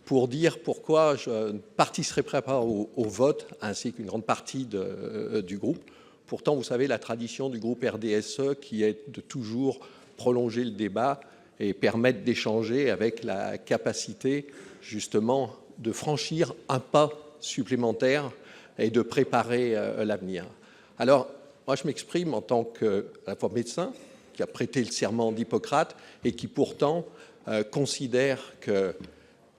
pour dire pourquoi je ne participerai pas au vote, ainsi qu'une grande partie du groupe. Pourtant, vous savez, la tradition du groupe RDSE qui est de toujours prolonger le débat et permettre d'échanger avec la capacité, justement, de franchir un pas supplémentaire et de préparer l'avenir. Alors, moi, je m'exprime en tant que, à la fois médecin, qui a prêté le serment d'Hippocrate et qui pourtant considère que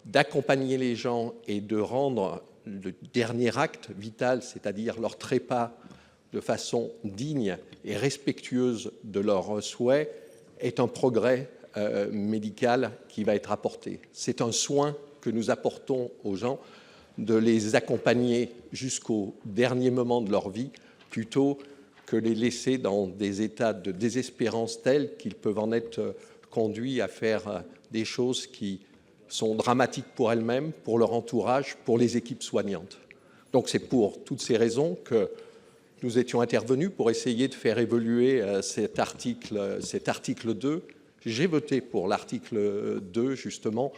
d'accompagner les gens et de rendre le dernier acte vital, c'est-à-dire leur trépas, de façon digne et respectueuse de leurs souhaits, est un progrès médical qui va être apporté. C'est un soin que nous apportons aux gens, de les accompagner jusqu'au dernier moment de leur vie, plutôt que les laisser dans des états de désespérance tels qu'ils peuvent en être conduits à faire des choses qui sont dramatiques pour elles-mêmes, pour leur entourage, pour les équipes soignantes. Donc c'est pour toutes ces raisons que nous étions intervenus pour essayer de faire évoluer cet article 2. J'ai voté pour l'article 2, justement,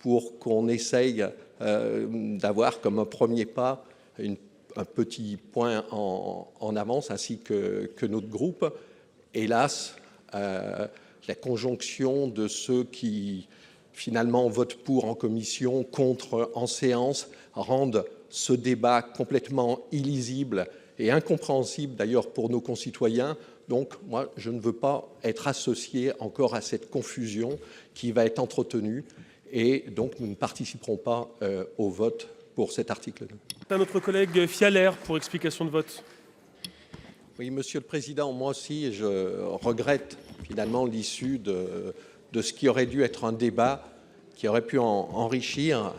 pour qu'on essaye d'avoir comme un premier pas un petit point en avance, ainsi que notre groupe. Hélas, la conjonction de ceux qui, finalement, votent pour en commission, contre en séance, rendent ce débat complètement illisible et incompréhensible d'ailleurs pour nos concitoyens. Donc moi, je ne veux pas être associé encore à cette confusion qui va être entretenue et donc nous ne participerons pas au vote pour cet article 2. Notre collègue Fialaire pour explication de vote. Oui, Monsieur le Président, moi aussi je regrette finalement l'issue de ce qui aurait dû être un débat qui aurait pu enrichir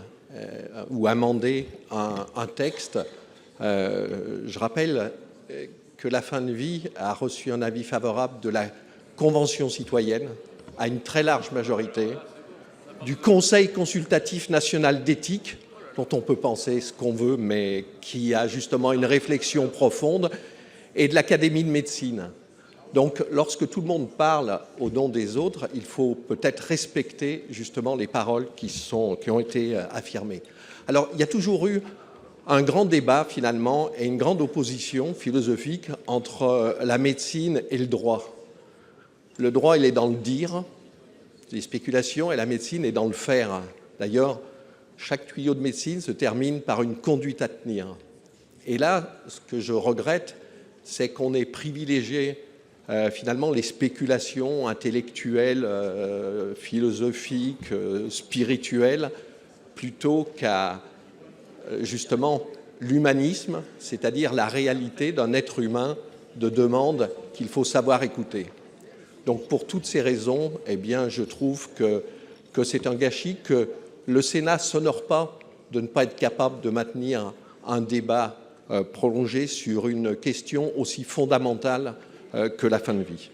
ou amender un texte. Je rappelle que la fin de vie a reçu un avis favorable de la Convention citoyenne à une très large majorité, du Conseil consultatif national d'éthique, dont on peut penser ce qu'on veut, mais qui a justement une réflexion profonde, et de l'Académie de médecine. Donc, lorsque tout le monde parle au nom des autres, il faut peut-être respecter justement les paroles qui ont été affirmées. Alors, il y a toujours eu un grand débat finalement et une grande opposition philosophique entre la médecine et le droit. Le droit, il est dans le dire, les spéculations, et la médecine est dans le faire. D'ailleurs, chaque tuyau de médecine se termine par une conduite à tenir. Et là, ce que je regrette, c'est qu'on ait privilégié finalement les spéculations intellectuelles, philosophiques, spirituelles, plutôt qu'à justement l'humanisme, c'est-à-dire la réalité d'un être humain de demande qu'il faut savoir écouter. Donc pour toutes ces raisons, eh bien, je trouve que c'est un gâchis, que le Sénat s'honore pas de ne pas être capable de maintenir un débat prolongé sur une question aussi fondamentale que la fin de vie.